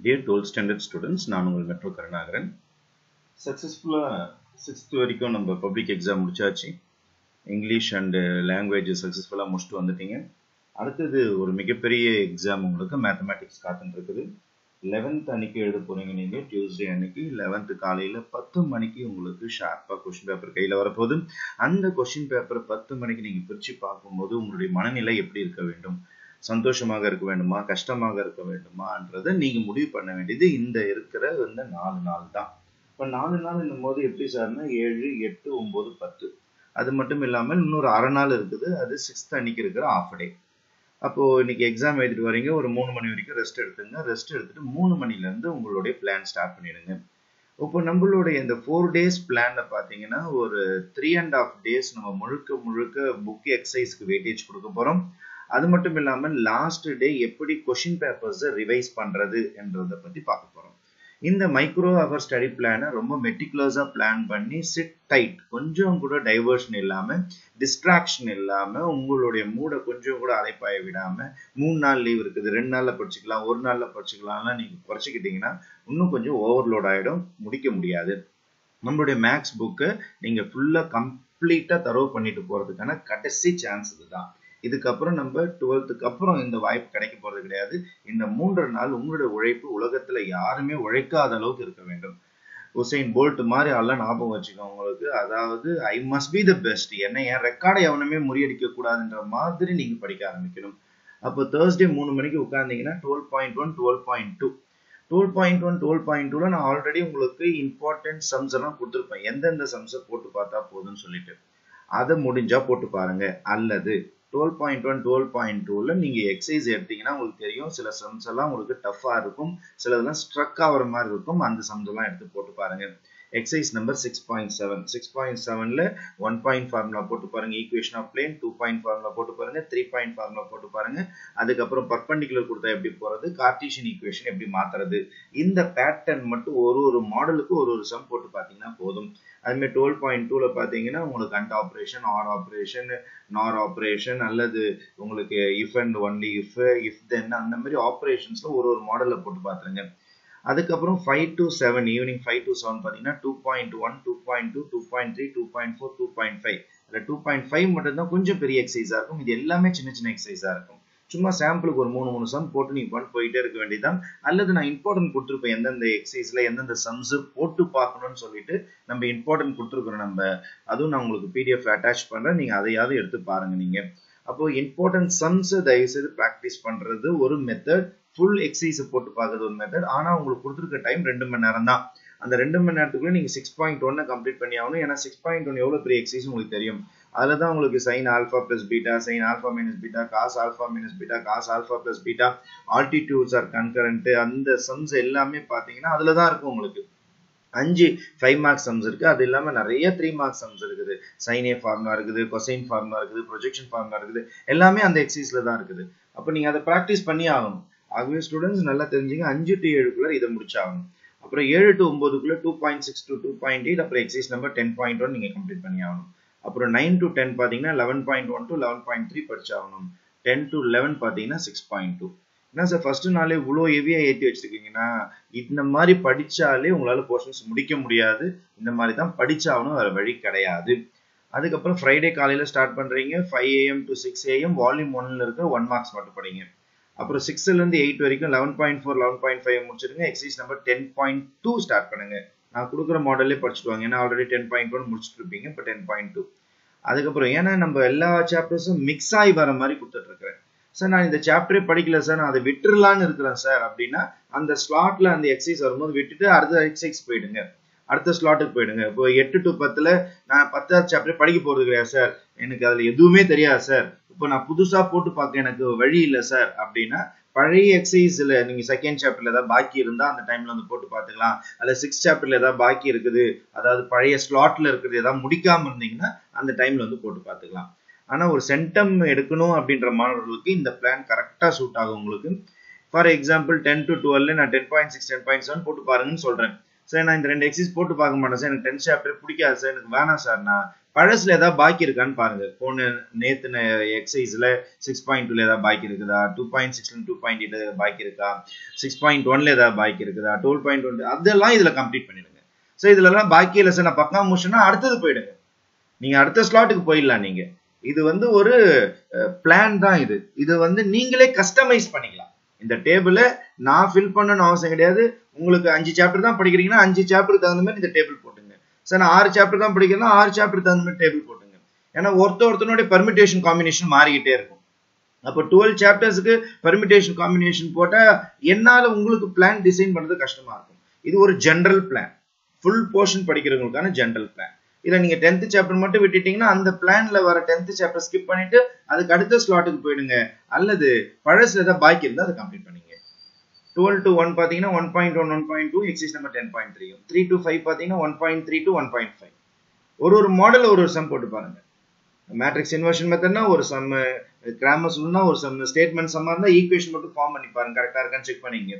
Dear 12th standard students, நான் உங்கள் metro Karunakaran. சக்ஸஸ்ஃபுல்லாக 6th வரைக்கும் நம்ம பப்ளிக் எக்ஸாம் முடிச்சாச்சு. இங்கிலீஷ் அண்ட் லாங்குவேஜ் சக்ஸஸ்ஃபுல்லாக முடிச்சுட்டு வந்துட்டீங்க. அடுத்தது ஒரு மிகப்பெரிய எக்ஸாம் உங்களுக்கு மேத்தமேட்டிக்ஸ் காத்துட்டு இருக்குது. 11th அன்னைக்கு எழுத போறீங்க நீங்கள். டியூஸ்டே அன்னைக்கு 11th காலையில் 10 மணிக்கு உங்களுக்கு ஷார்ப்பாக கொஸ்டின் பேப்பர் கையில் வரப்போகுது. அந்த கொஸ்டின் பேப்பரை 10 மணிக்கு நீங்கள் பிரித்து பார்க்கும்போது உங்களுடைய மனநிலை எப்படி இருக்க வேண்டும், சந்தோஷமாக இருக்க வேண்டுமா, கஷ்டமாக இருக்க வேண்டுமான்றதை நீங்க முடிவு பண்ண வேண்டியது இந்த இருக்கிற இந்த 4 நாள் தான். இப்போ 4 நாள் என்னும் போது எப்படி சார்னா 7, 8, 9, 10. அது மட்டும் இல்லாமல் இன்னொரு அரை நாள் இருக்குது. அது 6th அன்னைக்கு இருக்கிற ஆஃப் டே. அப்போ இன்னைக்கு எக்ஸாம் எழுதிட்டு வரீங்க, ஒரு 3 மணி வரைக்கும் ரெஸ்ட் எடுத்துங்க. ரெஸ்ட் எடுத்துட்டு 3 மணிலேருந்து உங்களுடைய பிளான் ஸ்டார்ட் பண்ணிடுங்க. இப்போ நம்மளுடைய இந்த 4 days பிளான்ல பார்த்தீங்கன்னா ஒரு 3.5 days நம்ம முழுக்க புக் எக்ஸசைஸ்க்கு வெயிட்டேஜ் கொடுக்க போறோம். அது மட்டும் இல்லாமல் லாஸ்ட் டே எப்படி கொஸ்டின் பேப்பர்ஸை ரிவைஸ் பண்றது என்றதை பத்தி பார்க்க போறோம். இந்த மைக்ரோ அவர் ஸ்டடி பிளானை ரொம்ப மெட்டிகுலஸா பிளான் பண்ணி சிட் டைட், கொஞ்சம் கூட டைவர்ஷன் இல்லாம, டிஸ்ட்ராக்ஷன் இல்லாம, உங்களுடைய மூடை கொஞ்சம் கூட அலைப்பாய விடாம, 3 நாள் லீவ் இருக்குது, 2 நாள்ல படிச்சுக்கலாம், 1 நாள்ல படிச்சுக்கலாம்லாம் நீங்க குறைச்சிக்கிட்டீங்கன்னா இன்னும் கொஞ்சம் ஓவர்லோட் ஆயிடும், முடிக்க முடியாது. நம்மளுடைய மேக்ஸ் புக்கை நீங்க ஃபுல்லா கம்ப்ளீட்டா தரவு பண்ணிட்டு போறதுக்கான கடைசி சான்ஸ் இதுதான். இதுக்கப்புறம் நம்ம 12th அப்புறம் இந்த வாய்ப்பு கிடைக்க போறது கிடையாது. இந்த 3 நாள் உங்களுடைய உழைப்பு உலகத்துல யாருமே உழைக்காத அளவுக்கு இருக்க வேண்டும். உசைன் போல்ட் மாதிரி எல்லாம் ஞாபகம் வச்சுக்கோங்க உங்களுக்கு. அதாவது I must be the best, என்ன என் ரெக்கார்டை எவனுமே முறியடிக்க கூடாதுன்ற மாதிரி நீங்க படிக்க ஆரம்பிக்கணும். அப்போ தேர்ஸ்டே 3 மணிக்கு உட்கார்ந்தீங்கன்னா 12.1, 12.2 12.1, 12.2ல நான் ஆல்ரெடி உங்களுக்கு இம்பார்ட்டன்ட் சம்ஸ் எல்லாம் கொடுத்துருப்பேன். எந்தெந்த சம்ஸை போட்டு பார்த்தா போதும்னு சொல்லிட்டு அதை முடிஞ்சா போட்டு பாருங்க. அல்லது 12.1, 12.2ல நீங்க எக்ஸசைஸ் எடுத்தீங்கன்னா உங்களுக்கு தெரியும், சில சம்ஸ் எல்லாம் உங்களுக்கு டஃபா இருக்கும், சிலதெல்லாம் ஸ்ட்ரக் ஆகிற மாதிரி இருக்கும். அந்த சம்ஸ் எல்லாம் எடுத்து போட்டு பாருங்க. எக்ஸசைஸ் நம்பர் 6.7 6.7ல 1 பாயிண்ட் ஃபார்முலா போட்டு பாருங்க. Equation of plane 2 point formula போட்டு பாருங்க. 3 பாயிண்ட் ஃபார்முலா போட்டு பாருங்க. அதுக்கப்புறம் பர்பெண்டிகுலர் கொடுத்தா எப்படி போறது, கார்ட்டீசியன் ஈக்குவேஷன் எப்படி மாத்துறது, இந்த பேட்டர்ன் மட்டும் ஒரு மாடலுக்கு ஒரு சம் போட்டு பார்த்தீங்கன்னா போதும். அதுமாதிரி 12.2ல பார்த்தீங்கன்னா உங்களுக்கு அண்ட் ஆப்ரேஷன், ஆர் ஆப்ரேஷன், நார் ஆப்ரேஷன், அல்லது உங்களுக்கு if and only if then, அந்த மாதிரி ஆப்ரேஷன்ஸ்ல ஒரு மாடல்ல போட்டு பார்த்துருங்க. அதுக்கப்புறம் 5 to 7 ஈவினிங் 5 to 7 பார்த்தீங்கன்னா 2.1, 2.2, 2.3, 2.4, 2.5. அதில் 2.5 மட்டும்தான் கொஞ்சம் பெரிய எக்ஸசைஸா இருக்கும். இது எல்லாமே சின்ன எக்ஸசைஸா இருக்கும். சும்மா சாம்பிளுக்கு ஒரு 3 சம் போட்டு நீங்க போயிட்டே இருக்க வேண்டியதான். அல்லது நான் இம்பார்ட்டன்ட் கொடுத்துருப்பேன், எந்தெந்த எக்ஸசைஸ்ல எந்தெந்த சம்ஸ் போட்டு பார்க்கணும்னு சொல்லிட்டு நம்ம இம்பார்ட்டன்ட் கொடுத்துருக்குறோம். நம்ம அதுவும் நான் உங்களுக்கு PDF அட்டாச் பண்றேன், நீங்க அதையாவது எடுத்து பாருங்க. நீங்க அப்போ இம்பார்ட்டன்ட் சம்ஸ் தயவு செய்து பிராக்டிஸ் பண்றது ஒரு மெத்தட், ஃபுல் எக்ஸசைஸ் போட்டு பார்க்கறது ஒரு மெத்தட். ஆனா உங்களுக்கு கொடுத்துருக்க டைம் 2 மணி நேரம் தான். அந்த 2 மணி நேரத்துக்குள்ள நீங்க 6.1 கம்ப்ளீட் பண்ணி ஆகணும். ஏன்னா 6.1 எவ்வளவு பெரிய எக்ஸசைஸ் உங்களுக்கு தெரியும். அதுல தான் உங்களுக்கு sin alpha plus beta, sin alpha minus beta, cos alpha minus beta, cos alpha plus beta, altitudes are concurrent, அந்த சம்ஸ் எல்லாமே பாத்தீங்கன்னா அதுல தான் இருக்கும். உங்களுக்கு 5 மார்க்ஸ் சம்ஸ் இருக்கு. அது இல்லாம நிறைய 3 மார்க்ஸ் சம்ஸ் இருக்குது. sin a ஃபார்முலா இருக்குது, cosine ஃபார்முலா இருக்குது, ப்ரொஜெக்ஷன் ஃபார்முலா இருக்குது. எல்லாமே அந்த எக்ஸசைஸ்ல தான் இருக்குது. அப்ப நீங்க அதை பிராக்டிஸ் பண்ணி ஆகணும். ஆகவே ஸ்டூடெண்ட்ஸ் நல்லா தெரிஞ்சுங்க, 5 to 7க்குள்ள இதை முடிச்சாகணும். அப்புறம் 7 to 9க்குள்ள 2.6 to 2.8, அப்புறம் எக்ஸசைஸ் நம்பர் 10.1 நீங்க கம்ப்ளீட் பண்ணி ஆகணும். அப்புறம் 9 to 10 பாத்தீங்கன்னா 11.1 to 11.3 படிச்சாகணும். 10 to 11 பாத்தீங்கன்னா 6.2. என்ன சார் ஃபர்ஸ்ட் நாளே இவ்வளோ ஹெவியா ஏற்றி வச்சிருக்கீங்கன்னா, இந்த மாதிரி படிச்சாலே உங்களால போர்ஷன்ஸ் முடிக்க முடியாது. இந்த மாதிரி தான் படிச்சாகணும், வேற வழி கிடையாது. அதுக்கப்புறம் ஃப்ரைடே காலையில ஸ்டார்ட் பண்றீங்க. 5 AM to 6 AM வால்யூம் 1ல இருக்க 1 மார்க்ஸ் மட்டும் படிங்க. அப்புறம் 6ல இருந்து 8 வரைக்கும் 11.4, 11.5 முடிச்சிருங்க. எக்ஸசைஸ் நம்பர் 10.2 ஸ்டார்ட் பண்ணுங்க. நான் கொடுக்குற மாடல்லே படிச்சுட்டு வாங்க, ஏன்னா ஆல்ரெடி 10.1 முடிச்சுட்டு இருப்பீங்க. இப்போ 10.2. அதுக்கப்புறம் ஏன்னா நம்ம எல்லா சாப்டர்ஸும் மிக்ஸ் ஆகி வர மாதிரி கொடுத்துட்டு இருக்கிறேன். சார் நான் இந்த சாப்டரே படிக்கல சார், நான் அதை விட்டுறலான்னு இருக்கிறேன் சார் அப்படின்னா, அந்த ஸ்லாட்ல அந்த எக்ஸசைஸ் வரும்போது விட்டுட்டு அடுத்த எக்ஸசைஸ் போயிடுங்க, அடுத்த ஸ்லாட்டுக்கு போயிடுங்க. இப்போ 8 to 10ல நான் 10th சாப்டர் படிக்க போறது கிடையாது சார், எனக்கு அதுல எதுவுமே தெரியாது சார், இப்போ நான் புதுசா போட்டு பார்க்க எனக்கு வழி இல்லை சார் அப்படின்னா, பழைய எக்ஸசைஸ்ல நீங்க 2nd சாப்டர்ல ஏதாவது பாக்கி இருந்தா அந்த டைம்ல வந்து போட்டு பார்த்துக்கலாம். அல்ல 6th சாப்டர்ல ஏதாவது பாக்கி இருக்குது, அதாவது பழைய ஸ்லாட்ல இருக்குது, ஏதாவது முடிக்காம இருந்தீங்கன்னா அந்த டைம்ல வந்து போட்டு பார்த்துக்கலாம். ஆனா ஒரு சென்டம் எடுக்கணும் அப்படின்ற மாணவர்களுக்கு இந்த பிளான் கரெக்டா சூட் ஆகும் உங்களுக்கு. ஃபார் எக்ஸாம்பிள் 10 to 12ல நான் 10.6, 10.7 போட்டு பாருங்கன்னு சொல்றேன். சார் நான் இந்த 2 எக்ஸசைஸ் போட்டு பார்க்க மாட்டேன் சார், எனக்கு 10th சாப்டர் பிடிக்காது சார், எனக்கு வேணாம் சார், நான் பழசுல ஏதாவது பாக்கி இருக்கான்னு பாருங்க. போன நேத்து எக்ஸசைஸ்ல 6.2ல ஏதாவது பாக்கி இருக்குதா, 2.6ல 2.8 பாக்கி இருக்கா, 6.1ல ஏதாவது பாக்கி இருக்குதா, 12.1 அதெல்லாம் இதுல கம்ப்ளீட் பண்ணிடுங்க. சோ இதுல எல்லாம் பாக்கி இல்ல சார் நான் பக்கா முடிச்சுன்னா அடுத்தது போயிடுங்க. நீங்க அடுத்த ஸ்லாட்டுக்கு போயிடலாம். நீங்க இது வந்து ஒரு பிளான் தான். இது வந்து நீங்களே கஸ்டமைஸ் பண்ணிக்கலாம். இந்த டேபிள நான் ஃபில் பண்ணணும்னு அவசியம் கிடையாது. உங்களுக்கு 5 சாப்டர் தான் படிக்கிறீங்கன்னா 5 சாப்டருக்கு தகுந்த மாதிரி இந்த டேபிள் போட்டுங்க. சார் நான் 6 சாப்டர் தான் படிக்கிறேன்னா 6 சாப்டருக்கு தகுந்த மாதிரி டேபிள் போட்டுங்க. ஏன்னா ஒருத்தனுடைய பெர்மிட்டேஷன் காம்பினேஷன் மாறிக்கிட்டே இருக்கும். அப்போ 12 சாப்டர்ஸ்க்கு பெர்மிட்டேஷன் காம்பினேஷன் போட்டா என்னால உங்களுக்கு பிளான் டிசைன் பண்றது கஷ்டமா இருக்கும். இது ஒரு ஜெனரல் பிளான், ஃபுல் போர்ஷன் படிக்கிறவங்களுக்கான ஜெனரல் பிளான். இல்ல நீங்க 10th சாப்டர் மட்டும் விட்டுட்டீங்கன்னா அந்த பிளான்ல வர 10th சாப்டர் ஸ்கிப் பண்ணிட்டு அதுக்கு அடுத்த ஸ்லாட்டுக்கு போயிடுங்க. அல்லது பழசுல ஏதாவது பாக்கி இருந்தா அதை கம்ப்ளீட் பண்ணீங்க. 12 to 1 பாத்தீங்கன்னா 1.1 1.2 எக்ஸசைஸ் நம்பர் 10.3 3 to 5 பாத்தீங்கன்னா 1.3 to 1.5 ஒரு மாடல் ஒரு சம் போட்டு பாருங்க. மேட்ரிக்ஸ் இன்வர்ஷன் மெத்தட்னா ஒரு சம், கிராமர் சொல்லுனா ஒரு சம், ஸ்டேட்மெண்ட் சம்மா இருந்தா ஈக்குவேஷன் மட்டும் ஃபார்ம் பண்ணி பாருங்க, கரெக்டா இருக்கான்னு செக் பண்ணீங்க.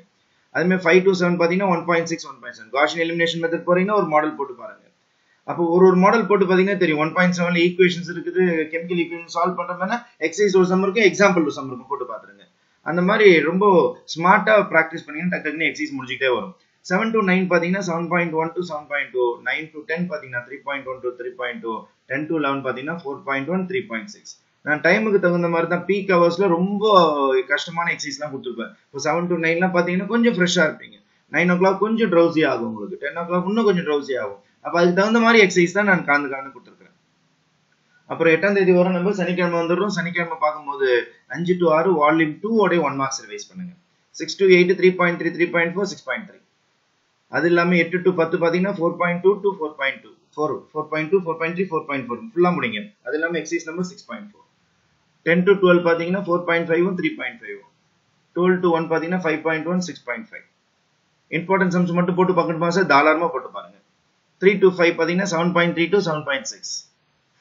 அதே மாதிரி 5 to 7 பாத்தீங்கன்னா 1.6 1.7 காஷியன் எலிமினேஷன் மெத்தட் போறீங்கன்னா ஒரு மாடல் போட்டு பாருங்க. அப்போ ஒரு மாடல் போட்டு பாத்தீங்கன்னா தெரியும் 1.7ல ஈக்குவேஷன்ஸ் இருக்குது, கெமிக்கல் ஈக்குவேஷன் சால்வ் பண்றோம்னா எக்ஸசைஸ் ஒரு சம் இருக்கும், எக்ஸாம்பிள் ஒரு சம் இருக்கும், போட்டு பாத்துருங்க. அந்த மாதிரி ரொம்ப ஸ்மார்ட்டா பிராக்டிஸ் பண்ணீங்கன்னா டக்குன்னு எக்ஸசைஸ் முடிஞ்சிட்டே வரும். 7 to 9 பாத்தீங்கன்னா 7.1 to 7.2, 9 to 10 பாத்தீங்கன்னா 3.1 to 3.2, 10 to 11 பாத்தீங்கன்னா 4.1 3.6. நான் டைமுக்கு தகுந்த மாதிரி தான் பீக் ஹவர்ஸ்ல ரொம்ப கஷ்டமான எக்ஸசைஸ் எல்லாம் கொடுத்துருப்பேன். இப்போ 7 to 9 பாத்தீங்கன்னா கொஞ்சம் ஃப்ரெஷ்ஷா இருப்பீங்க. 9 o'clock கொஞ்சம் ட்ரௌசி ஆகும் உங்களுக்கு, 10 o'clock இன்னும் கொஞ்சம் ட்ரௌசி ஆகும். அப்ப அதுக்கு தகுந்த மாதிரி எக்ஸசைஸ் தான் நான் கலந்து கொடுத்துருக்கேன். அப்புறம் 8ஆம் தேதி வரும் நம்ம சனிக்கிழமை வந்துடும். சனிக்கிழமை பார்க்கும்போது 5 to 6 வால்யூம் 2 ஓட 1 மார்க்ஸ் ரிவைஸ் பண்ணுங்க. 6 to 8 3.3 3.4 6.3. அது இல்லாம 8 to 10 பாத்தீங்கன்னா 4.2 to 4.2 4.2 4.3 4.4 ஃபுல்லா முடிங்க. அது இல்லாம எக்ஸசைஸ் நம்பர் 6.4. 10 to 12 பாத்தீங்கன்னா 4.5 3.5. 12 to 1 பாத்தீங்கன்னா 5.1 6.5. இம்பார்ட்டன்ட் சம்ஸ் மட்டும் போட்டு பார்க்கணுமா சார்? தாராளமா போட்டு பாருங்க. 3 to 5 பாத்தீங்கன்னா 7.3 to 7.6.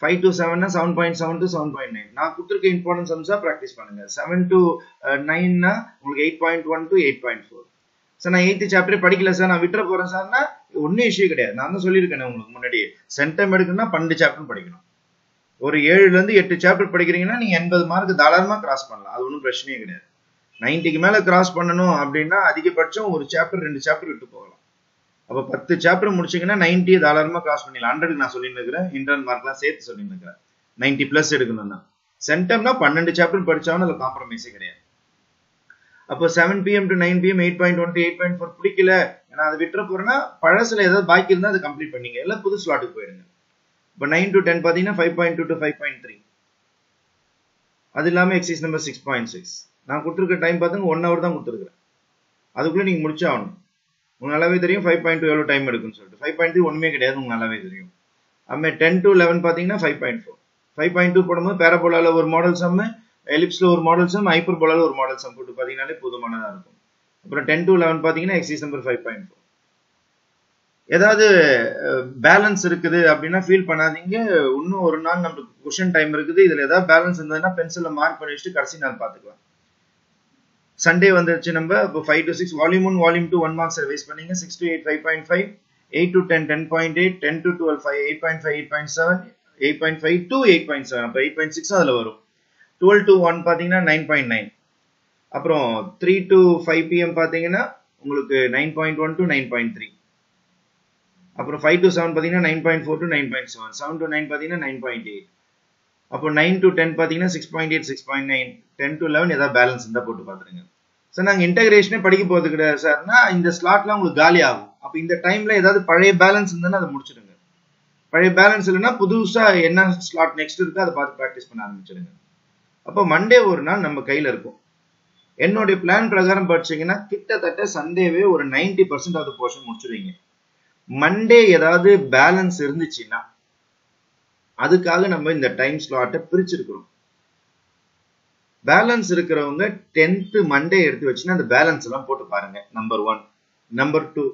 5 to 7 7.7 to 7.9. நான் கொடுத்திருக்க இம்பார்ட்டன்ட் சம்ஸா பிராக்டிஸ் பண்ணுங்க. 7 to 9 உங்களுக்கு 8.1 to 8.4. சார் நான் 8th சாப்டர் படிக்கல சார், நான் விட்டுற போறேன் சார்னா ஒன்னும் இஷ்யூ கிடையாது. நான் தான் சொல்லியிருக்கேன் உங்களுக்கு முன்னாடி, சென்டம் எடுக்கணும்னா 12 சாப்டர் படிக்கணும். ஒரு 7ல இருந்து 8 சாப்டர் படிக்கிறீங்கன்னா நீங்க 80 மார்க் தாராளமா கிராஸ் பண்ணலாம். அது ஒன்றும் பிரச்சனையே கிடையாது. 90க்கு மேல கிராஸ் பண்ணணும் அப்படின்னா அதிகபட்சம் ஒரு சாப்டர் 2 சாப்டர் விட்டு போகலாம். அப்ப 10 சாப்டர் முடிச்சீங்கன்னா 90 தாராளமா கிராஸ் பண்ணிடலாம். 100 நான் சொல்லிட்டு இருக்கிறேன், இன்டர்னல் மார்க்லாம் சேர்த்து சொல்லிட்டு இருக்கிறேன். 90 பிளஸ் எடுக்கணும்னா சென்டம்னா 12 சாப்டர் படிச்சாலும் அதுல காம்ப்ரமைஸே கிடையாது. அப்போ 7 PM to 9 PM 8.1 to 8.4 பிடிக்கல, நான் அதை விட்டுற போறேன்னா பழசுல ஏதாவது பாக்கி இருந்தா அதை கம்ப்ளீட் பண்ணீங்க, எல்லாம் புது ஸ்லாட்டுக்கு போயிடுங்க. இப்போ 9 to 10 பாத்தீங்கன்னா 5.2 to 5.3. அது இல்லாம எக்ஸசைஸ் நம்பர் 6.6. நான் கொடுத்துருக்க டைம் பார்த்துங்க 1 hour தான் கொடுத்துருக்கேன். அதுக்குள்ள நீங்க முடிச்சாகணும். உங்களுக்கு நல்லாவே தெரியும் 5.2 எவ்வளவு டைம் எடுக்குன்னு சொல்லிட்டு. 5.3 ஒண்ணுமே கிடையாது, உங்களுக்கு நல்லாவே தெரியும். அம்மே 10 to 11 பாத்தீங்கன்னா 5.4. 5.2 போடும்போது பேராபோலால ஒரு மாடல் சம், எலிப்ஸ்ல ஒரு மாடல் சம், ஹைப்பர்போலால ஒரு மாடல் சம் போட்டு பாத்தீங்கன்னாலே போதுமானதா இருக்கும். அப்புறம் 10 to 11 பாத்தீங்கன்னா எக்ஸசைஸ் நம்பர் 5.4. ஏதாவது பேலன்ஸ் இருக்குது அப்படின்னா ஃபீல் பண்ணாதீங்க. இன்னும் ஒரு நாள் நமக்கு கொஸ்டின் டைம் இருக்குது. இதுல ஏதாவது பேலன்ஸ் இருந்ததுன்னா பென்சில்ல மார்க் பண்ணி வச்சுட்டு கடைசி நாள் பாத்துக்கலாம். சண்டே வந்துருச்சு நம்ம. இப்போ 5 to 6 volume 1 volume 2 1 marks revise பண்ணீங்க. 6 to 8 5.5, 8 to 10 10.8, 10 to 12 8.5 8.7, 8.5 to 8.7. அப்ப 8.6 அதுல வரும். 12 to 1 பாத்தீங்கன்னா 9.9. அப்புறம் 3 to 5 PM பாத்தீங்கன்னா உங்களுக்கு 9.1 to 9.3. அப்புறம் 5 to 7 பாத்தீங்கன்னா 9.4 to 9.7. 7 to 9 பாத்தீங்கன்னா 9.8. அப்போ 9 to 10 பாத்தீங்கன்னா 6.8 6.9. 10 to 11 ஏதாவது பேலன்ஸ் இருந்தா போட்டு பாத்துருங்க. சார் நாங்க இன்டகிரேஷனே படிக்க போறது கிடையாது சார்னா இந்த ஸ்லாட்லாம் உங்களுக்கு காலி ஆகும். அப்ப இந்த டைம்ல ஏதாவது பழைய பேலன்ஸ் இருந்தா அதை முடிச்சிடுங்க. பழைய பேலன்ஸ் இல்லைன்னா புதுசா என்ன ஸ்லாட் நெக்ஸ்ட் இருக்கோ அதை பார்த்து பிராக்டிஸ் பண்ண ஆரம்பிச்சிடுங்க. அப்போ மண்டே ஒரு நாள் நம்ம கையில இருக்கும். என்னுடைய பிளான் பிரகாரம் படிச்சீங்கன்னா கிட்டத்தட்ட சண்டேவே ஒரு 90% ஆஃப் தி போர்ஷன் முடிச்சிடுவீங்க. மண்டே ஏதாவது பேலன்ஸ் இருந்துச்சுன்னா அதுக்காக நம்ம இந்த டைம் ஸ்லாட்டை பிரிச்சிருக்கிறோம். பேலன்ஸ் இருக்கிறவங்க 10th மண்டே எடுத்து வச்சுன்னா அந்த பேலன்ஸ் எல்லாம் போட்டு பாருங்க. நம்பர் 1. நம்பர் 2,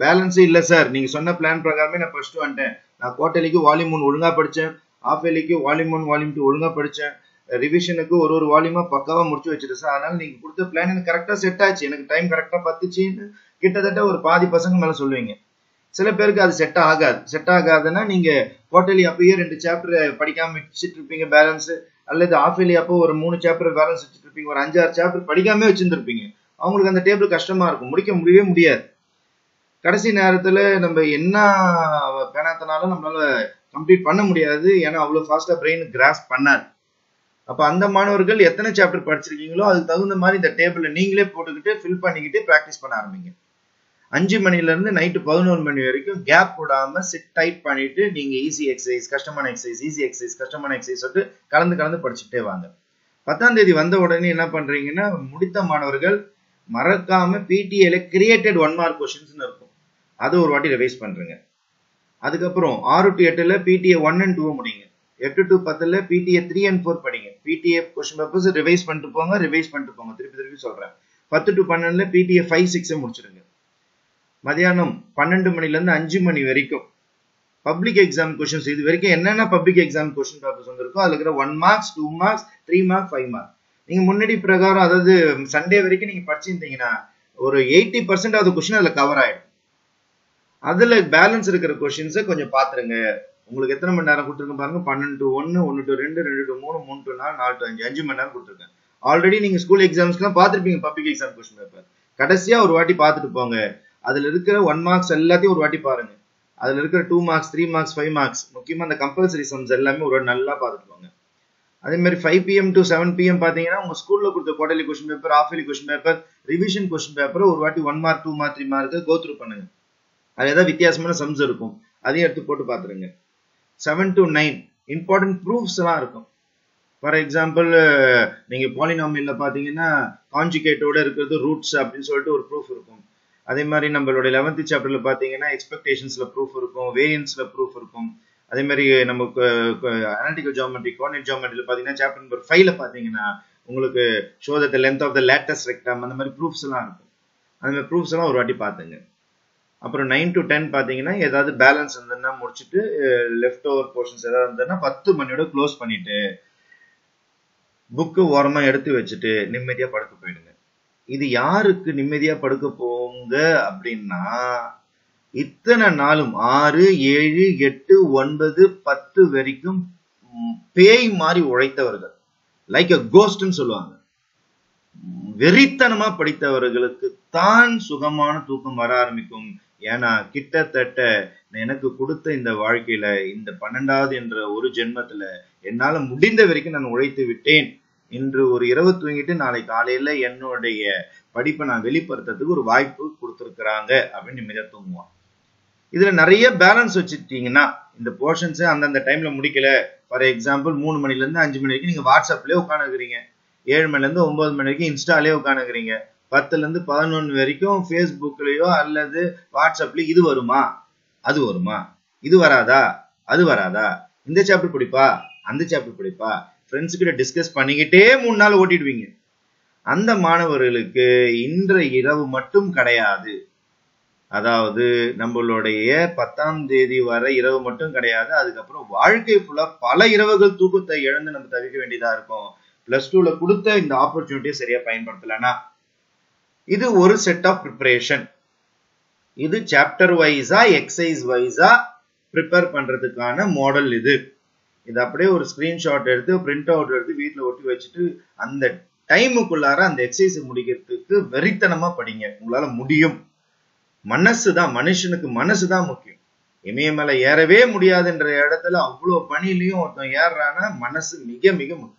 பேலன்ஸ் இல்ல சார், நீங்க சொன்ன பிளான் பிரகாரமே நான் படிச்சுட்டு வந்துட்டேன். நான் குவார்டர்லிக்கு வால்யூம் 1 ஒழுங்கா படிச்சேன், ஹாஃப் இயர்லிக்கு வால்யூம் 1 வால்யூம் 2 ஒழுங்கா படிச்சேன், ரிவிஷனுக்கு ஒரு வால்யூமா பக்காவா முடிச்சு வச்சிருக்கேன் சார். அதனால நீங்க கொடுத்த பிளான் எனக்கு கரெக்டா செட் ஆச்சு, எனக்கு டைம் கரெக்டா பத்துச்சுன்னு கிட்டத்தட்ட ஒரு பாதி பசங்க மேல சொல்லுவீங்க. சில பேருக்கு அது செட் ஆகாதுன்னா நீங்க குவார்டர்லி அப்பயே 2 சாப்டர் படிக்காம வச்சுட்டு இருப்பீங்க பேலன்ஸ், அல்லது ஆஃபேலி அப்போ ஒரு 3 சாப்டர் பேலன்ஸ் வச்சுட்டு இருப்பீங்க, ஒரு 5-6 சாப்டர் படிக்காம வச்சிருந்திருப்பீங்க. அவங்களுக்கு அந்த டேபிள் கஷ்டமா இருக்கும், முடியவே முடியாது. கடைசி நேரத்துல நம்ம என்ன பேனாத்தனாலும் நம்மளால கம்ப்ளீட் பண்ண முடியாது, ஏன்னா அவ்வளவு ஃபாஸ்டா பிரெயின் கிராஸ் பண்ணாது. அப்ப அந்த மாணவர்கள் எத்தனை சாப்டர் படிச்சிருக்கீங்களோ அதுக்கு தகுந்த மாதிரி இந்த டேபிள் நீங்களே போட்டுக்கிட்டு ஃபில் பண்ணிக்கிட்டு பிராக்டிஸ் பண்ண ஆரம்பிங்க. 5 மணில இருந்து நைட்டு 11 மணி வரைக்கும் கேப் விடாம சிட் டைட் பண்ணிட்டு நீங்க ஈஸி எக்ஸசைஸ், கஷ்டமான எக்ஸசைஸ், ஈஸி எக்ஸசைஸ், கஷ்டமான எக்ஸசைஸ் சொல்லிட்டு கலந்து படிச்சுட்டே வாங்க. 10ஆம் தேதி வந்த உடனே என்ன பண்றீங்கன்னா, முடித்த மாணவர்கள் மறக்காம பிடிஏல கிரியேட்டட் 1 மார்க் கொஸ்டின்ஸ் இருக்கும், அது ஒரு வாட்டி ரிவைஸ் பண்றீங்க. அதுக்கப்புறம் 6 to 8ல பிடிஏ 1 and 2 முடிங்க. 8 to 10ல பிடிஏ 3 and 4 படிங்க. பிடிஏ கொஸ்டின் பேப்பர்ஸ் ரிவைஸ் பண்ணிட்டு போங்க. திருப்பி சொல்றேன். 10 to 12ல பிடிஏ 5, 6 முடிச்சிருங்க. மதியானம் 12 மணில இருந்து 5 மணி வரைக்கும் பப்ளிக் எக்ஸாம் கொஸ்டின்ஸ், இது வரைக்கும் என்னென்ன பப்ளிக் எக்ஸாம் கொஸ்டின் பேப்பர்ஸ் வந்திருக்கோ அதுல இருக்கிற 1 மார்க்ஸ், 2 மார்க்ஸ், 3 மார்க், 5 மார்க் நீங்க முன்னாடி பிரகாரம், அதாவது சண்டே வரைக்கும் நீங்க படிச்சிருந்தீங்கன்னா ஒரு 80% ஆஃப் தி கொஸ்டின் அதுல கவர் ஆயிடும். அதுல பேலன்ஸ் இருக்கிற கொஸ்டின்ஸை கொஞ்சம் பாத்துருங்க. உங்களுக்கு எத்தனை மணி நேரம் கொடுத்துருக்கேன் பாருங்க, 12 to 1, 1 to 2, 2 to 3, 3 to 4, 4 to 5, 5 மணி நேரம் கொடுத்துருக்கேன். ஆல்ரெடி நீங்க ஸ்கூல் எக்ஸாம்ஸ்லாம் பாத்துருப்பீங்க பப்ளிக் எக்ஸாம் கொஸ்டின் பேப்பர். கடைசியா ஒரு வாட்டி பார்த்துட்டு போங்க. அதுல இருக்கிற 1 மார்க்ஸ் எல்லாத்தையும் ஒரு வாட்டி பாருங்க. அதுல இருக்கிற 2 மார்க்ஸ், 3 மார்க்ஸ், 5 மார்க்ஸ், முக்கியமா அந்த கம்பல்சரி சம்ஸ் எல்லாமே ஒரு நல்லா பார்த்துட்டு போங்க. அதே மாதிரி 5 PM to 7 PM பாத்தீங்கன்னா உங்க ஸ்கூல்ல கொடுத்த quarterly question paper, half yearly question paper, revision question paper ஒரு வாட்டி 1 mark, 2 mark, 3 mark go through பண்ணுங்க. அது ஏதாவது வித்தியாசமான சம்ஸ் இருக்கும், அதையும் எடுத்து போட்டு பாத்துருங்க. 7 to 9 இம்பார்ட்டன்ட் ப்ரூஃப்ஸ் எல்லாம் இருக்கும். ஃபார் எக்ஸாம்பிள், நீங்க பாலினாமியல்ல பாத்தீங்கன்னா கான்ஜுகேட்டோட இருக்கிறது ரூட்ஸ் அப்படின்னு சொல்லிட்டு ஒரு ப்ரூஃப் இருக்கும். அதே மாதிரி நம்மளோட 11th சாப்டர்ல பாத்தீங்கன்னா எக்ஸ்பெக்டேஷன்ஸ்ல ப்ரூஃப் இருக்கும், வேரியன்ஸ்ல ப்ரூஃப் இருக்கும். அதே மாதிரி நமக்கு அனாலிட்டிக்கல் ஜியோமெட்ரி, கோஆர்டினேட் ஜியோமெட்ரில பாத்தீங்கன்னா சாப்டர் நம்பர் 5ல பாத்தீங்கன்னா உங்களுக்கு show that the length of the latest rectum, அந்த மாதிரி ப்ரூஃப்ஸ் எல்லாம் இருக்கும். அந்த மாதிரி ப்ரூஃப்ஸ் எல்லாம் ஒரு வாட்டி பாத்துங்க. அப்புறம் 9 to 10 பாத்தீங்கன்னா ஏதாவது பேலன்ஸ் இருந்ததுன்னா முடிச்சுட்டு, லெஃப்ட் ஓவர் போர்ஷன்ஸ் ஏதாவது இருந்ததுன்னா 10 மணியோட க்ளோஸ் பண்ணிட்டு புக்கு ஓரமா எடுத்து வச்சுட்டு நிம்மதியா படுக்க போயிடுங்க. இது யாருக்கு நிம்மதியா படுக்க போங்க அப்படின்னா, இத்தனை நாளும் 6, 7, 8, 9, 10 வரைக்கும் பேய் மாதிரி உழைத்தவர்கள், லைக் அ கோஸ்ட்னு சொல்லுவாங்க, வெறித்தனமா படித்தவர்களுக்கு தான் சுகமான தூக்கம் வர ஆரம்பிக்கும். ஏன்னா கிட்டத்தட்ட எனக்கு கொடுத்த இந்த வாழ்க்கையில, இந்த 12வது என்ற ஒரு ஜென்மத்துல என்னால முடிந்த வரைக்கும் நான் உழைத்து விட்டேன். இன்று ஒரு இரவு தூங்கிட்டு நாளை காலையில என்னுடைய படிப்பை நான் வெளிப்படுத்துறதுக்கு ஒரு வாய்ப்பு கொடுத்துருக்காங்க அப்படின்னு நிம்மதியா தூங்குவான். இதுல நிறைய பேலன்ஸ் வச்சுட்டீங்கன்னா இந்த போர்ஷன்ஸ் அந்தந்த டைம்ல முடிக்கல. ஃபார் எக்ஸாம்பிள் 3 மணில இருந்து 5 மணி வரைக்கும் நீங்க வாட்ஸ்அப்லயே உட்காந்துக்கிறீங்க, 7 மணில இருந்து 9 மணி வரைக்கும் இன்ஸ்டாலே உட்காந்துக்கிறீங்க, 10ல இருந்து 11 வரைக்கும் ஃபேஸ்புக்லயோ அல்லது வாட்ஸ்அப்லயோ இது வருமா, அது வருமா, இது வராதா, அது வராதா, இந்த சாப்டர் படிப்பா, அந்த சாப்டர் படிப்பா, ஃப்ரெண்ட்ஸ் கிட்ட டிஸ்கஸ் பண்ணிக்கிட்டே 3 நாள் ஓட்டிடுவீங்க. அந்த மாணவர்களுக்கு இன்றைய இரவு மட்டும் கிடையாது, அதாவது நம்மளுடைய 10ஆம் தேதி வரை இரவு மட்டும் கிடையாது, அதுக்கப்புறம் வாழ்க்கை ஃபுல்லா பல இரவுகள் தூக்கத்தை இழந்து நம்ம தவிக்க வேண்டியதா இருக்கும். +2ல கொடுத்த இந்த ஆப்பர்ச்சுனிட்டியை சரியா பயன்படுத்தலனா. இது ஒரு செட் ஆஃப் ப்ரிப்பரேஷன். இது சாப்டர் வைஸா எக்ஸசைஸ் வைஸா ப்ரிப்பேர் பண்றதுக்கான மாடல். இது அப்படியே ஒரு ஸ்கிரீன்ஷாட் எடுத்து பிரிண்ட் அவுட் எடுத்து வீட்டுல ஒட்டி வச்சுட்டு அந்த டைமுக்குள்ளார அந்த எக்ஸசைஸ் முடிக்கிறதுக்கு வெறித்தனமா படிங்க. உங்களால முடியும். மனசுதான், மனுஷனுக்கு மனசுதான் முக்கியம். இமயமலை ஏறவே முடியாதுன்ற இடத்துல அவ்வளவு பணிலையும் ஒருத்தன் ஏறானா மனசு மிக மிக முக்கியம்.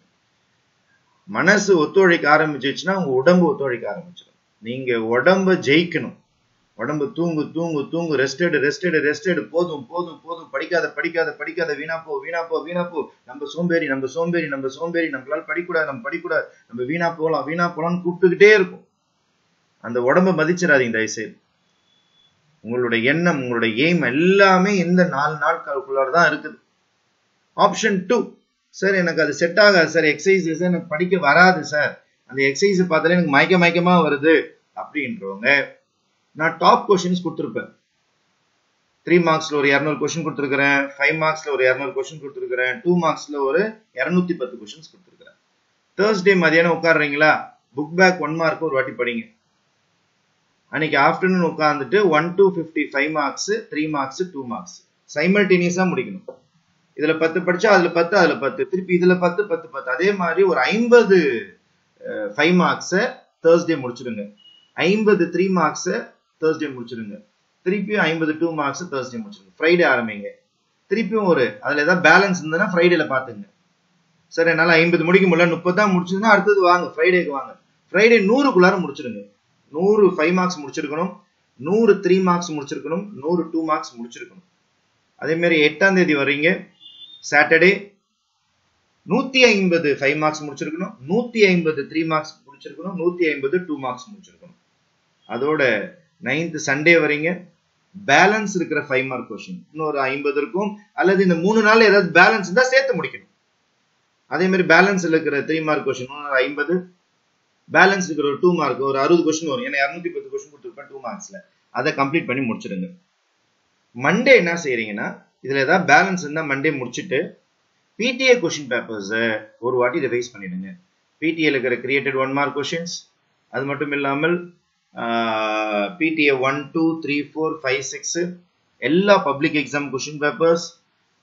மனசு ஒத்துழைக்க ஆரம்பிச்சிச்சுன்னா உங்க உடம்பு ஒத்துழைக்க ஆரம்பிச்சிடும். நீங்க உடம்ப ஜெயிக்கணும். உடம்பு தூங்கு தூங்கு தூங்கு, ரெஸ்ட் எடு, போதும் போதும் போதும், படிக்காத, வீணா போ, நம்ம சோம்பேறி, நம்மளால படிக்கூடாது, நம்ம வீணா போலாம்னு கூப்பிட்டுக்கிட்டே இருக்கும். அந்த உடம்ப மதிச்சிடாதீங்க தயவுசெய்து. உங்களுடைய எண்ணம், உங்களுடைய எய்ம் எல்லாமே இந்த 4 நாட்களுக்குள்ளாரதான் இருக்குது. ஆப்ஷன் 2, சார் எனக்கு அது செட் ஆகாது சார், எக்ஸசைஸ் எனக்கு படிக்க வராது சார், அந்த எக்ஸசைஸ் பார்த்தாலே எனக்கு மயக்கமா வருது அப்படின்றவங்க, நான் டாப் கொஸ்டின்ஸ் கொடுத்துருப்பேன். 3 மார்க்ஸ்ல ஒரு 200 கொஸ்டின் கொடுத்துருக்கிறேன், 5 மார்க்ஸ்ல ஒரு 200 கொஸ்டின் கொடுத்துருக்கிறேன், 2 மார்க்ஸ்ல ஒரு 210 கொஸ்டின்ஸ் அன்னைக்கு ஆஃப்டர்நூன் உட்காந்துட்டு 1 to 55 மார்க்ஸ், 3 மார்க்ஸ், 2 மார்க்ஸ் சைமல்டேனியஸா முடிக்கணும். இதுல 10 படிச்சா அதுல 10, அதுல 10, திருப்பி இதுல 10, 10, 10. அதே மாதிரி ஒரு 50 5 மார்க்ஸ் Thursday முடிச்சிடுங்க. 50 3 மார்க்ஸ் Thursday முடிச்சிடுங்க. திருப்பி 50 2 மார்க்ஸ் Thursday முடிச்சிடுங்க. ஃப்ரைடே ஆரம்பிங்க. திருப்பியும் அதுல ஏதாவது பேலன்ஸ் இருந்ததுன்னா ஃப்ரைடேல பாத்துங்க. சார் என்னால 50 முடிக்க முடியல, 30 தான் முடிச்சதுன்னா அடுத்தது வாங்க, ஃப்ரைடேக்கு வாங்க. ஃப்ரைடே 100க்குள்ளார முடிச்சிடுங்க. 100 5 மார்க்ஸ் முடிச்சிருக்கணும், 100 3 மார்க்ஸ் முடிச்சிருக்கணும், 100 2 மார்க்ஸ் முடிச்சிருக்கணும். அதே மாதிரி 8ஆம் தேதி வர்றீங்க சாட்டர்டே 150 5 மார்க்ஸ் முடிச்சிருக்கணும், 150 3 மார்க்ஸ் முடிச்சிருக்கணும், 150 2 மார்க்ஸ் முடிச்சிருக்கணும். அதோட 9th சண்டே வரீங்க, பேலன்ஸ் இருக்கிற 5 மார்க் கொஸ்டின் இன்னொரு 50 இருக்கும், அல்லது இந்த 3 நாள்ல ஏதாவது பேலன்ஸ் இருந்தா சேர்த்து முடிக்கணும். அதே மாதிரி பேலன்ஸ் இருக்கிற 3 மார்க் கொஸ்டின் 50, பேலன்ஸ் இருக்கிற ஒரு 2 மார்க் ஒரு 60 கொஸ்டின் வரும். ஏன்னா 210 கொஸ்டின் கொடுத்துருப்பேன் 2 மார்க்ஸ்ல, அதை கம்ப்ளீட் பண்ணி முடிச்சிடுங்க. மண்டே என்ன செய்யறீங்கன்னா, இதுல ஏதாவது பேலன்ஸ் இருந்தா மண்டே முடிச்சுட்டு பிடிஏ கொஸ்டின் பேப்பர்ஸ் ஒரு வாட்டி ரிவைஸ் பண்ணிடுங்க. பிடிஏல இருக்கிற கிரியேட்டட் 1 மார்க் கொஸ்டின்ஸ், அது மட்டும் இல்லாமல் பிடிஏ 1 2 3 4 5 6 எல்லா பப்ளிக் எக்ஸாம் கொஸ்டின் பேப்பர்ஸ்,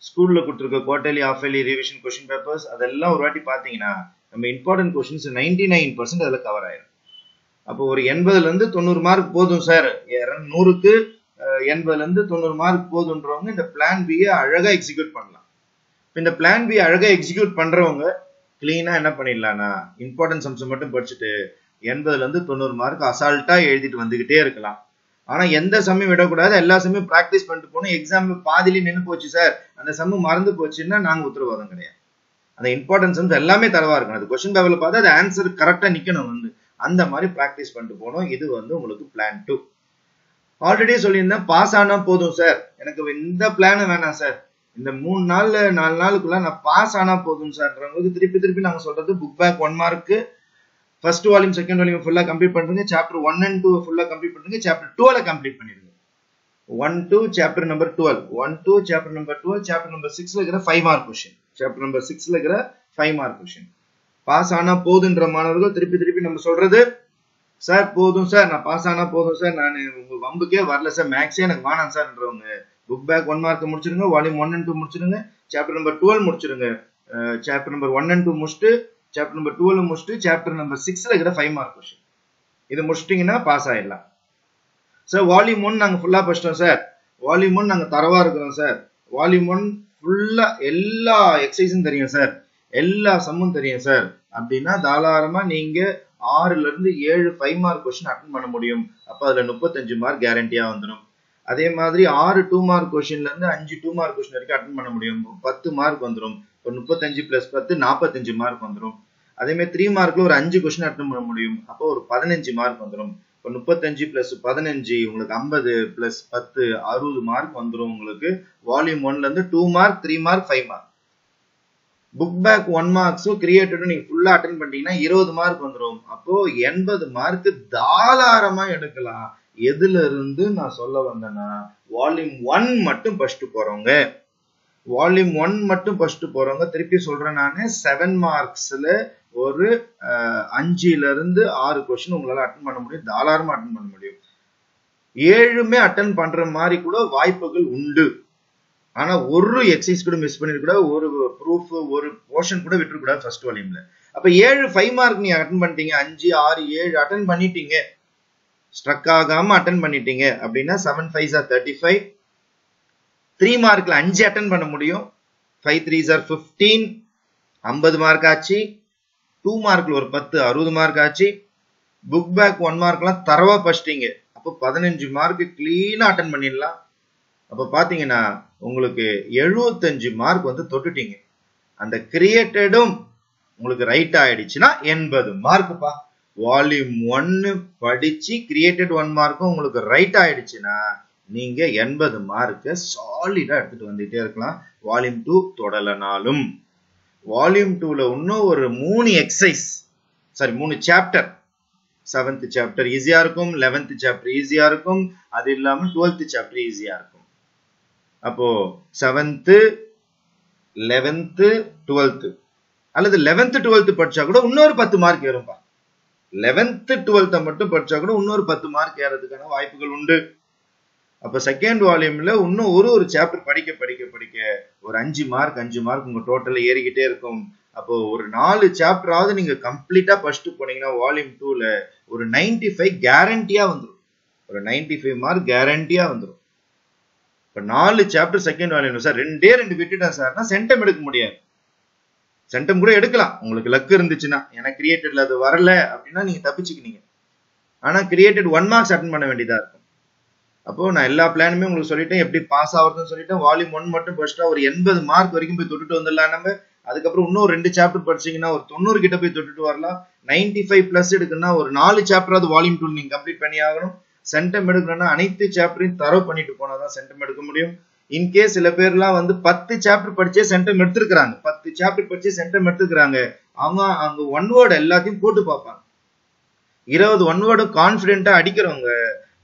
ஸ்கூல்ல கொடுத்துருக்க quarterly half yearly revision question papers, அதெல்லாம் ஒரு வாட்டி பாத்தீங்கன்னா நம்ம இம்பார்ட்டன்ட் கொஸ்டின்ஸ் 99% அதுல கவர் ஆயிடும். அப்போ ஒரு 80ல இருந்து 90 மார்க் போதும் சார், 100க்கு 80ல இருந்து 90 மார்க் போதுன்றவங்க இந்த பிளான் பி அழகா எக்ஸிக்யூட் பண்ணலாம். இந்த பிளான் பி அழகா எக்ஸிக்யூட் பண்றவங்க கிளீனா என்ன பண்ணிடலாம்னா, இம்பார்ட்டன்ட் சம்ஸ் மட்டும் படிச்சுட்டு 80ல இருந்து 90 மார்க் அசால்ட்டா எழுதிட்டு வந்துகிட்டே இருக்கலாம். ஆனா எந்த சமயம் விடக்கூடாது, எல்லா சமயம் பிராக்டிஸ் பண்ணிட்டு போகணும். எக்ஸாம் பாதியில நின்று போச்சு சார், அந்த சமயம் மறந்து போச்சுன்னா நாங்க உத்தரவாதம் கிடையாது. அந்த இம்பார்ட்டன்ஸ் வந்து எல்லாமே தரவா இருக்கணும். அது கொஸ்டின் பேப்பர்ல பார்த்தா அது ஆன்சர் கரெக்டா நிக்கணும். அந்த மாதிரி பிராக்டிஸ் பண்ணிட்டு போகணும். இது உங்களுக்கு பிளான் 2. ஆல்ரெடி சொல்லியிருந்தேன், பாஸ் ஆனா போதும் சார், எனக்கு இந்த பிளான் வேணாம் சார், இந்த 3 நாள்ல 4 நாளுக்குள்ள நான் பாஸ் ஆனா போதும் சார்ன்றவங்களுக்கு திருப்பி திருப்பி நாங்க சொல்றது, book back 1 mark first volume second volume ஃபுல்லா கம்ப்ளீட் பண்றீங்க, சாப்டர் 1 and 2 ஃபுல்லா கம்ப்ளீட் பண்றீங்க, சாப்டர் 12 கம்ப்ளீட் பண்ணிடுங்க. 1 to chapter number 12, 1 to chapter number 12, chapter number 6ல இருக்கிற 5 மார்க் கொஸ்டின், சாப்டர் நம்பர் 6ல இருக்கிற 5 மார்க் கொஸ்டின். பாஸ் ஆனா போதுன்ற மாணவர்கள் திருப்பி திருப்பி நம்ம சொல்றது, சார் போதும் சார், நான் பாஸ் ஆனா போதும் சார், நான் உங்க வம்புக்கே வரல சார், மேக்ஸே எனக்கு வேணாம் சார்ன்றவங்க புக் பேக் 1 மார்க் முடிச்சிருங்க, வால்யூம் 1 and 2 முடிச்சிருங்க, சாப்டர் நம்பர் 12 முடிச்சிருங்க, சாப்டர் நம்பர் 1 and 2 முடிச்சுட்டு சாப்டர் நம்பர் 12 முடிச்சுட்டு சாப்டர் நம்பர் 6ல இருக்கிற 5 மார்க் கொஸ்டின் இது முடிச்சிட்டீங்கன்னா பாஸ் ஆயிடலாம். சார் வால்யூம் 1 நாங்க ஃபுல்லா படிச்சிட்டோம் சார், வால்யூம் 1 நாங்க தரவா இருக்கிறோம் சார், வால்யூம் 1 ஃபுல்லா எல்லா எக்ஸசைஸும் தெரியும் சார், எல்லா சம்மும் தெரியும் சார் அப்படின்னா தாராளமா நீங்க 6ல இருந்து 7 5 மார்க் கொஸ்டின் அட்டெண்ட் பண்ண முடியும். அப்ப அதுல 35 மார்க் கேரண்டியா வந்துடும். அதே மாதிரி 6 2 மார்க் கொஸ்டின்ல இருந்து 5 2 மார்க் கொஸ்டின் வரைக்கும் அட்டெண்ட் பண்ண முடியும். 10 மார்க் வந்துடும். இப்போ 35 + 10 45 மார்க் வந்துடும். அதே மாதிரி 3 மார்க்ல ஒரு 5 கொஸ்டின் அட்டெண்ட் பண்ண முடியும். அப்போ ஒரு 15 மார்க் வந்துடும். இப்போ 35 + 15 உங்களுக்கு 50 + 10 60 மார்க் வந்துடும். உங்களுக்கு வால்யூம் 1ல இருந்து 2 mark 3 mark 5 mark. Book back 1 மார்க்ஸும் கிரியேட்டடும் நீங்க ஃபுல்லா அட்டெண்ட் பண்ணிட்டீங்கன்னா 20 மார்க் வந்துடும். அப்போ 80 மார்க் தாராளமா எடுக்கலாம். எதுல இருந்து நான் சொல்ல வந்தேன்னா, வால்யூம் 1 மட்டும் படிச்சுட்டு போறவங்க, வால்யூம் 1 மட்டும் படிச்சுட்டு போறவங்க, திருப்பி சொல்றேன் நானு, 7 மார்க்ஸ்ல ஒரு 5ல இருந்து 6 கொஸ்டின் உங்களால அட்டெண்ட் பண்ண முடியும், தாராளமா அட்டெண்ட் பண்ண முடியும். 7மே அட்டெண்ட் பண்ற மாதிரி கூட வாய்ப்புகள் உண்டு. ஆனா ஒரு எக்ஸசைஸ் கூட மிஸ் பண்ணிடக்கூடாது, ஒரு ப்ரூஃப் ஒரு போர்ஷன் கூட விட்டுறக்கூடாது ஃபர்ஸ்ட் வால்யூம்ல. அப்ப 7 5 மார்க் நீங்க அட்டெண்ட் பண்ணிட்டீங்க, 5 6 7 அட்டெண்ட் பண்ணிட்டீங்க, ஸ்ட்ரக் ஆகாம அட்டெண்ட் பண்ணிட்டீங்க அப்படின்னா 7 5s are 35. 3 மார்க்ல 5 அட்டெண்ட் பண்ண முடியும், 5 3s are 15, 50 மார்க் ஆச்சு. 2 மார்க்ல ஒரு 10 60 மார்க் ஆச்சு. புக் பேக் 1 மார்க்லாம் தரவா படிச்சிட்டீங்க, அப்போ 15 மார்க் கிளீனா அட்டெண்ட் பண்ணிடலாம். அப்ப பாத்தீங்கன்னா உங்களுக்கு 75 மார்க் வந்து தொட்டுட்டீங்க. அந்த கிரியேட்டடும் உங்களுக்கு ரைட் ஆயிடுச்சுன்னா 80 மார்க்ப்பா. வால்யூம் 1 படிச்சு கிரியேட்டட் 1 மார்க்கும் உங்களுக்கு ரைட் ஆயிடுச்சுன்னா நீங்க 80 மார்க்க சாலிடா எடுத்துட்டு வந்துட்டே இருக்கலாம். வால்யூம் 2 தொடலனாலும். வால்யூம் 2ல இன்னும் ஒரு 3 exercise, sorry 3 chapter, 7th chapter ஈஸியா இருக்கும், 11th சாப்டர் ஈஸியா இருக்கும், அது இல்லாம 12th சாப்டர் ஈஸியா இருக்கும். அப்போ 7th 11th 12th அல்லது 11th 12th படிச்சா கூட இன்னொரு 10 மார்க் ஏறும்பா. 11th 12th மட்டும் படிச்சா கூட இன்னொரு 10 மார்க் ஏறதுக்கான வாய்ப்புகள் உண்டு. அப்ப செகண்ட் வால்யூம்ல இன்னும் ஒரு சாப்டர் படிக்க படிக்க படிக்க ஒரு 5 மார்க் உங்க டோட்டல் ஏறிக்கிட்டே இருக்கும். அப்போ ஒரு 4 சாப்டராவது நீங்க கம்ப்ளீட்டா படிச்சுட்டு போனீங்கன்னா வால்யூம் 2ல ஒரு 95 கேரண்டியா வந்துடும். ஒரு 95 மார்க் கேரண்டியா வந்துடும். இப்ப 4 சாப்டர் செகண்ட் வால்யூம் சார் 2 விட்டுட்டேன் சார்னா சென்டம் எடுக்க முடியாது. சென்டம் கூட எடுக்கலாம் உங்களுக்கு லக் இருந்துச்சுன்னா. ஏன்னா கிரியேட்டட்ல அது வரல அப்படின்னா நீங்க தப்பிச்சுக்கினீங்க. ஆனா கிரியேட்டட் 1 மார்க்ஸ் அட்டன் பண்ண வேண்டியதா இருக்கும். அப்போ நான் எல்லா பிளானுமே உங்களுக்கு சொல்லிட்டேன், எப்படி பாஸ் ஆகுறதுன்னு சொல்லிட்டேன். வால்யூம் 1 மட்டும் படிச்சுட்டா ஒரு 80 மார்க் வரைக்கும் போய் தொட்டுட்டு வந்துடலாம் நம்ம. அதுக்கப்புறம் இன்னும் 2 சாப்டர் படிச்சீங்கன்னா ஒரு 90 கிட்ட போய் தொட்டுட்டு வரலாம். 95 பிளஸ் எடுக்குன்னா ஒரு 4 சாப்டராவது வால்யூம் 2 நீங்க கம்ப்ளீட் பண்ணி ஆகணும். சென்டம் எடுக்கணும்னா அனைத்து சாப்டரையும் தரவு பண்ணிட்டு போனாதான் சென்டம் எடுக்க முடியும். இன்கேஸ் சில பேர்லாம் 10 சாப்டர் படிச்சே சென்டம் எடுத்திருக்கிறாங்க. 10 சாப்டர் படிச்சே சென்டம் எடுத்துக்கிறாங்க. அவங்க அங்க ஒன் வேர்டு எல்லாத்தையும் போட்டு பார்ப்பாங்க. 20 ஒன் வேர்டு கான்பிடென்ட்டா அடிக்கிறவங்க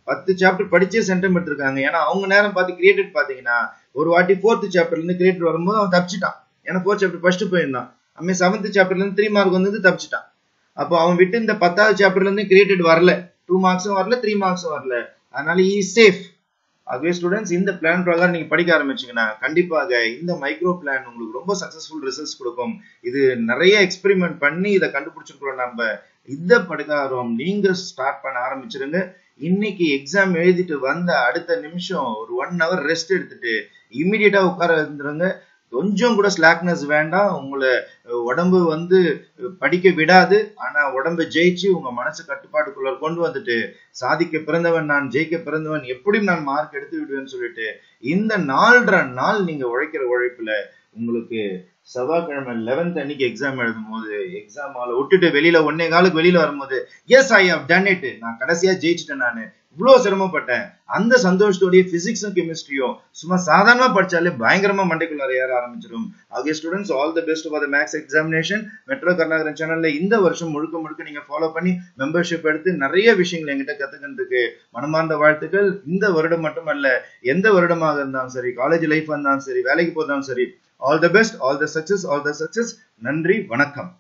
10 சாப்டர் படிச்சே சென்டம் எடுத்திருக்காங்க. ஏன்னா அவங்க நேரம் பார்த்து கிரியேட்டட் பாத்தீங்கன்னா ஒரு வாட்டி 4th சாப்டர்ல இருந்து கிரியேட்டட் வரும்போது அவன் தப்பிச்சிட்டான். ஏன்னா 4th சாப்டர் ஃபர்ஸ்ட் போயிருந்தான். அவன் 7th சாப்டர்ல இருந்து 3 மார்க் வந்து தப்பிச்சிட்டான். அப்போ அவன் விட்டு இந்த 10th சாப்டர்ல இருந்து கிரியேட்டட் வரல. 2 மார்க்ஸும் வரல, 3 மார்க்ஸும் வரல. அதனால ஈ சேஃப். ஆகவே ஸ்டூடெண்ட்ஸ் இந்த பிளான் பிரகாரம் நீங்க படிக்க ஆரம்பிச்சீங்கன்னா கண்டிப்பாக இந்த மைக்ரோ பிளான் உங்களுக்கு ரொம்ப சக்சஸ்ஃபுல் ரிசல்ட்ஸ் கொடுக்கும். இது நிறைய எக்ஸ்பெரிமெண்ட் பண்ணி இதை கண்டுபிடிச்சிருக்கிறோம் நம்ம. இந்த படிக்காரம் நீங்க ஸ்டார்ட் பண்ண ஆரம்பிச்சிருங்க. இன்னைக்கு எக்ஸாம் எழுதிட்டு வந்த அடுத்த நிமிஷம் ஒரு 1 hour ரெஸ்ட் எடுத்துட்டு இம்மிடியட்டா உட்கார இருந்துருங்க. கொஞ்சம் கூட ஸ்லாக்னஸ் வேண்டாம். உங்களை உடம்பு படிக்க விடாது. ஆனா உடம்பை ஜெயிச்சு உங்க மனசு கட்டுப்பாட்டுக்குள்ள கொண்டு வந்துட்டு சாதிக்க பிறந்தவன் நான், ஜெயிக்க பிறந்தவன், எப்படியும் நான் மார்க் எடுத்து விடுவேன்னு சொல்லிட்டு இந்த 4.5 நாள் நீங்க உழைக்கிற உழைப்புல உங்களுக்கு செவ்வாய்க்கிழமை 11th அன்னைக்கு எக்ஸாம் எழுதும் போது எக்ஸாம் ஹால விட்டுட்டு வெளியில 1.25 காலுக்கு வெளியில வரும்போது yes I have done it, நான் கடைசியா ஜெயிச்சிட்டேன், நானு இவ்வளவு சிரமப்பட்டேன், அந்த சந்தோஷத்தோடைய பிசிக்ஸும் கெமிஸ்ட்ரியும் சும்மா சாதாரணமா படிச்சாலே பயங்கரமா மண்டைக்குள்ள ஏற ஆரம்பிச்சிடும். ஆகிய students all the best for the maths examination. Metro Karunakaran சேனல்ல இந்த வருஷம் முழுக்க நீங்க ஃபாலோ பண்ணி மெம்பர்ஷிப் எடுத்து நிறைய விஷயங்கள் என்கிட்ட கத்துக்கிறதுக்கு மனமார்ந்த வாழ்த்துக்கள். இந்த வருடம் மட்டுமல்ல, எந்த வருடமாக இருந்தாலும் சரி, காலேஜ் லைஃப் இருந்தாலும் சரி, வேலைக்கு போதாலும் சரி, all the best, all the success. நன்றி, வணக்கம்.